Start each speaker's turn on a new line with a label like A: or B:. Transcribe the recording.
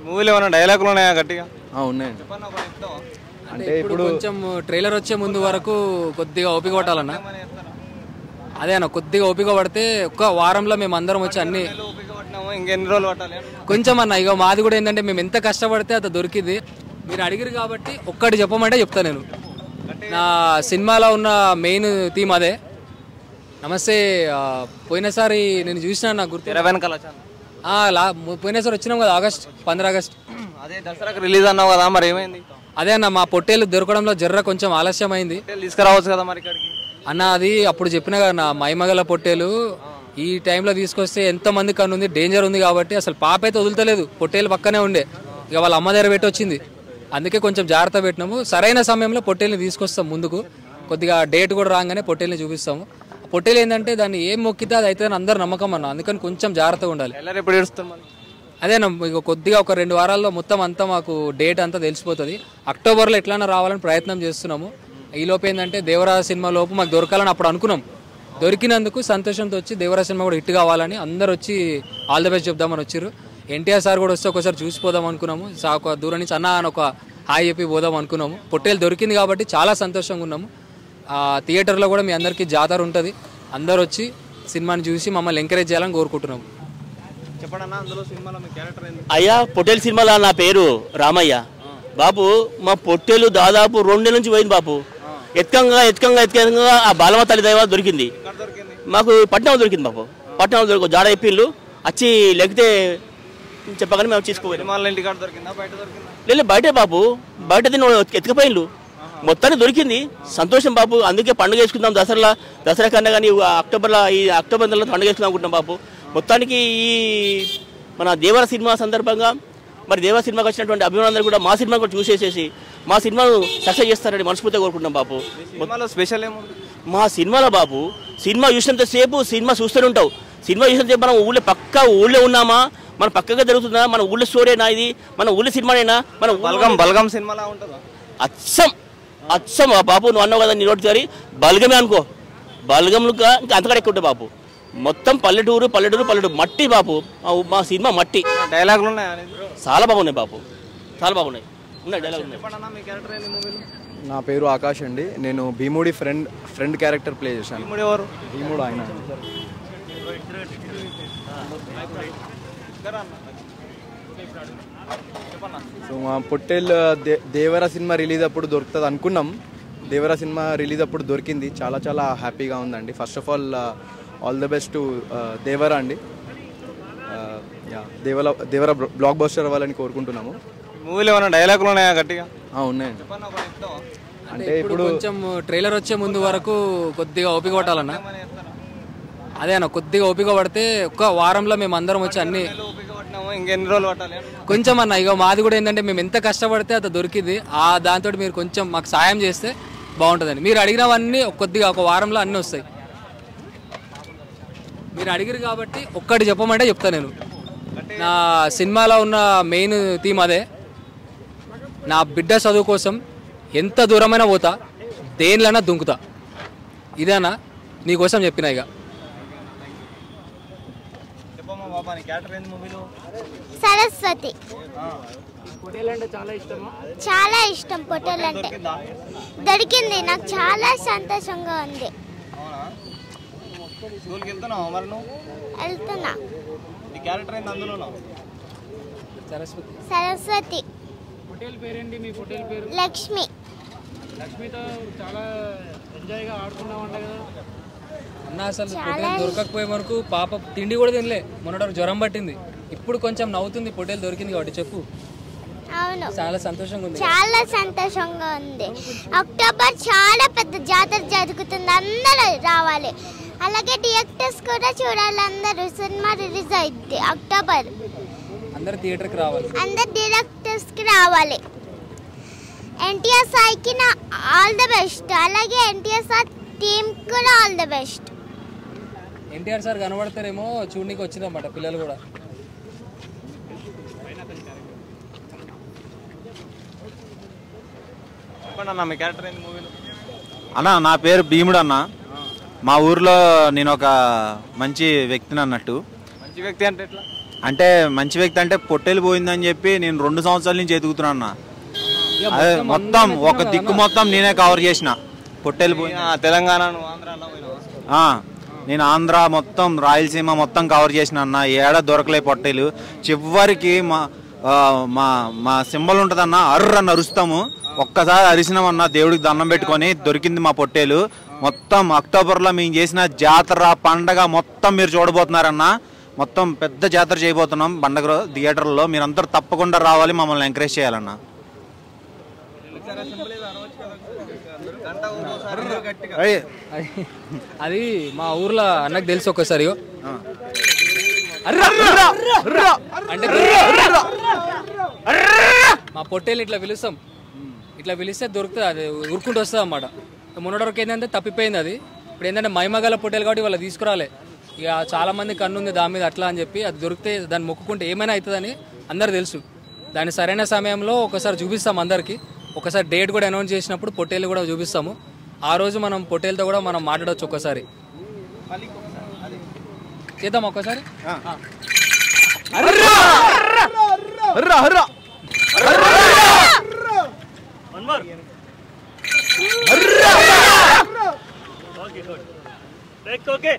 A: మూవీలో ఏమైనా డైలాగులు ఉన్నాయా గట్టిగా?
B: ఉన్నాయండి.
C: అంటే ఇప్పుడు కొంచెం ట్రైలర్ వచ్చే ముందు వరకు కొద్దిగా ఓపిక పట్టాలన్నా. అదే అన్న, కొద్దిగా ఓపిక పడితే ఒక్క వారంలో మేము అందరం వచ్చి అన్ని
A: ఇంకెన్ని రోజులు పట్టాలి
C: కొంచెం అన్న. ఇక మాది కూడా ఏంటంటే మేము ఎంత కష్టపడితే అది దొరికింది. మీరు అడిగిరు కాబట్టి ఒక్కటి చెప్పమంటే చెప్తా. నేను నా సినిమాలో ఉన్న మెయిన్ థీమ్ అదే. నమస్తే. పోయినసారి నేను చూసిన నాకు గుర్తు, పోయినసారి వచ్చినాం కదా, 15 ఆగస్ట్.
A: అదే దసరాకి రిలీజ్ అన్నావు కదా, మరి ఏమైంది?
C: అదే అన్న, మా పొట్టేలు దొరకడంలో జర్ర కొంచెం ఆలస్యం అయింది.
A: తీసుకురావచ్చు కదా మరి ఇక్కడికి
C: అన్న. అది అప్పుడు చెప్పిన కదా నా మైమగల పొట్టేలు ఈ టైంలో తీసుకొస్తే ఎంతమంది కన్నుంది, డేంజర్ ఉంది కాబట్టి అసలు పాప అయితే వదులుతలేదు. పొట్టేలు పక్కనే ఉండే, ఇక వాళ్ళ అమ్మ దగ్గర పెట్టి వచ్చింది. అందుకే కొంచెం జాగ్రత్త పెట్టినాము. సరైన సమయంలో పొట్టేల్ని తీసుకొస్తాం ముందుకు. కొద్దిగా డేట్ కూడా రాగానే పొట్టేల్ని చూపిస్తాము. పొట్టేలు ఏంటంటే దాన్ని ఏం మొక్కితే అది అయితే అందరు నమ్మకం అన్న. అందుకని కొంచెం జాగ్రత్తగా ఉండాలి. అదేనా, ఇక కొద్దిగా ఒక 2 వారాల్లో మొత్తం అంతా మాకు డేట్ అంతా తెలిసిపోతుంది. అక్టోబర్లో ఎట్లైనా రావాలని ప్రయత్నం చేస్తున్నాము. ఈలోపు ఏంటంటే దేవరా సినిమా లోపు మాకు దొరకాలని అప్పుడు అనుకున్నాం. దొరికినందుకు సంతోషంతో వచ్చి దేవరా సినిమా కూడా హిట్ కావాలని అందరు వచ్చి ఆల్ ది బెస్ట్ చెప్దామని వచ్చారు. ఎన్టీఆర్ సార్ కూడా వస్తే ఒకసారి చూసిపోదాం అనుకున్నాము. ఒక దూరం నుంచి అన్న అని ఒక హాయ్ చెప్పి పోదాం అనుకున్నాము. పొట్టేలు దొరికింది కాబట్టి చాలా సంతోషంగా ఉన్నాము. థియేటర్లో కూడా మీ అందరికీ జాతర ఉంటుంది. అందరు వచ్చి సినిమాని చూసి మమ్మల్ని ఎంకరేజ్ చేయాలని కోరుకుంటున్నాము.
D: అయ్యా, పొట్టేలు సినిమాలో నా పేరు రామయ్య బాబు. మా పొట్టేలు దాదాపు 2 నెలల నుంచి పోయింది బాబు. ఎత్కంగా ఆ బాలమ్మ తల్లి దైవ దొరికింది మాకు. పట్నం దొరికింది బాబు. పట్నం దొరికి జాడ ఎప్పిళ్ళు వచ్చి లేకపోతే చెప్పగానే మేము తీసుకోపోయాం. లేదు బయటే బాబు, బయట ఎత్తుకపోయిళ్ళు. మొత్తాన్ని దొరికింది. సంతోషం బాబు. అందుకే పండుగ వేసుకుందాం దసరా కన్నా కానీ అక్టోబర్ నెలలో పండుగ వేసుకుందాం అనుకుంటున్నాం బాబు. మొత్తానికి ఈ మన దేవర సినిమా సందర్భంగా మరి దేవర సినిమాకి వచ్చినటువంటి అభిమానులందరూ కూడా మా సినిమా కూడా చూసేసేసి మా సినిమాను సక్సెస్ చేస్తారని మనస్ఫూర్తిగా కోరుకుంటున్నాం బాబు.
A: స్పెషల్ ఏముంది
D: మా సినిమాలో బాబు? సినిమా చూసినంత సేపు సినిమా చూస్తూనే ఉంటావు. సినిమా చూసినంత మనం ఊళ్ళో ఉన్నామా, మన పక్కగా జరుగుతుందా, మన ఊళ్ళో స్టోరీనా, ఇది మన ఊళ్ళో సినిమానేనా, మన
A: బల్గం సినిమాలా ఉంటుందా?
D: అచ్చం బాబు. నువ్వు అన్నావు కదా నీ నోటి గారి బల్గమే అనుకో. బల్గంలుగా ఇంకా అంతకడ ఎక్కువ ఉంటాయి బాబు. మొత్తం పల్లెటూరు మట్టి బాబు. మా సినిమా మట్టి.
A: డైలాగులు ఉన్నాయా?
D: చాలా బాగున్నాయి బాబు, చాలా బాగున్నాయి. డైలాగులు ఉన్నాయి.
B: నా పేరు ఆకాష్ అండి. నేను భీముడి ఫ్రెండ్ క్యారెక్టర్ ప్లే చేశాను. భీముడు ఆయన. సో మా పొట్టేలు దేవరా సినిమా రిలీజ్ అప్పుడు దొరుకుతుంది అనుకున్నాం. దేవరా సినిమా రిలీజ్ అప్పుడు దొరికింది. చాలా చాలా హ్యాపీగా ఉందండి. First of all the best to Devara అండి. దేవరా బ్లాక్ బస్టర్ అవ్వాలని కోరుకుంటున్నాము.
A: మూవీలో ఏమైనా డైలాగులు ఉన్నాయా గట్టిగా?
B: ఉన్నాయండి.
C: అంటే ఇప్పుడు కొంచెం ట్రైలర్ వచ్చే ముందు వరకు కొద్దిగా ఓపిక పట్టాలన్నా. అదే అన్న, కొద్దిగా ఓపిక పడితే ఒక్క వారంలో మేము అందరం వచ్చి అన్ని
A: ఇంకెన్ని రోజులు పట్టాలి
C: కొంచెం అన్న. ఇక మాది కూడా ఏంటంటే మేము ఎంత కష్టపడితే అది దొరికింది. దాంతో మీరు కొంచెం మాకు సాయం చేస్తే బాగుంటుందండి. మీరు అడిగినవన్నీ కొద్దిగా ఒక వారంలో అన్నీ వస్తాయి. మీరు అడిగిరు కాబట్టి ఒక్కటి చెప్పమంటే చెప్తా. నేను నా సినిమాలో ఉన్న మెయిన్ థీమ్ అదే. నా బిడ్డ చదువు కోసం ఎంత దూరమైనా పోతా, దేనిలైనా దుంకుతా. ఇదేనా నీకోసం చెప్పిన. ఇక
E: సరస్వతి. చాలా ఇష్టం పొట్టేలు అంటే. దొరికింది, నాకు చాలా సంతోషంగా ఉంది. వెళ్తున్నా. సరస్వతి. లక్ష్మి.
C: లక్ష్మితో చాలా ఎంజాయ్గా ఆడుకున్నామంట కదా అన్న. అసలు పొట్టేలు దొరకకపోయే వరకు పాప తిండి కూడా తినలే. మొన్నటి జ్వరం పట్టింది. ఇప్పుడు కొంచెం నవ్వుతుంది. పొట్టేలు దొరికింది కాబట్టి చెప్పు.
E: అవును,
C: చాలా సంతోషంగా ఉంది.
E: చాలా సంతోషంగా ఉంది. అక్టోబర్ చాలా పెద్ద జాతర జరుగుతుంది. అందరూ రావాలి. అలాగే థియేటర్స్ కూడా చూడాలి. అందరూ సినిమా రిలీజ్ అయింది అక్టోబర్.
C: అందరు థియేటర్కి రావాలి.
E: అందరు థియేటర్స్కి రావాలి. ఎన్టీఆర్ సార్కి నా ఆల్ ద బెస్ట్. అలాగే ఎన్టీఆర్ సార్ టీమ్ కూడా all the best.
C: NTR sir కనబడతారేమో చూడడానికి వచ్చిందన్నమాట పిల్లలు కూడా.
A: అన్న, నా పేరు భీముడు అన్న. మా ఊర్లో నేను ఒక మంచి వ్యక్తిని అన్నట్టు. మంచి వ్యక్తి అంటే అంటే మంచి వ్యక్తి అంటే పొట్టేలు పోయిందని చెప్పి నేను 2 సంవత్సరాల నుంచి ఎదుగుతున్నా అన్న. అదే మొత్తం ఒక దిక్కు మొత్తం నేనే కవర్ చేసిన. పొట్టేలు పోయిన తెలంగాణ నేను ఆంధ్ర మొత్తం రాయలసీమ మొత్తం కవర్ చేసిన అన్న. ఏడా దొరకలే పొట్టేలు. చివరికి మా సింబల్ ఉంటుందన్న, అర్రని అరుస్తాము. ఒక్కసారి అరిసినామన్నా దేవుడికి దండం పెట్టుకొని దొరికింది మా పొట్టేలు. మొత్తం అక్టోబర్లో మేము చేసిన జాతర పండగ మొత్తం మీరు చూడబోతున్నారన్న. మొత్తం పెద్ద జాతర చేయబోతున్నాం పండగ థియేటర్లో. మీరందరూ తప్పకుండా రావాలి, మమ్మల్ని ఎంకరేజ్ చేయాలన్న.
C: అది మా ఊర్లో అన్నకు తెలుసు. ఒక్కసారి అంటే మా పొట్టేలు ఇట్లా పిలుస్తాం, ఇట్లా పిలిస్తే దొరుకుతుంది, అది ఉరుకుంటూ వస్తుంది అన్నమాట. మొన్నటి వరకు ఏంటంటే తప్పిపోయింది అది. ఇప్పుడు ఏంటంటే మైమగల పొట్టేలు కాబట్టి వాళ్ళు తీసుకురాలే. ఇక చాలా మంది కన్నుంది దాని మీద అట్లా అని చెప్పి అది దొరికితే దాన్ని మొక్కుకుంటే ఏమైనా అవుతుందని అందరు తెలుసు. దాని సరైన సమయంలో ఒకసారి చూపిస్తాం అందరికి. ఒకసారి డేట్ కూడా అనౌన్స్ చేసినప్పుడు పొట్టేలు కూడా చూపిస్తాము. ఆ రోజు మనం పొట్టేలతో కూడా మనం మాట్లాడవచ్చు. ఒక్కసారి చేద్దాం. ఒక్కసారి
D: ఓకే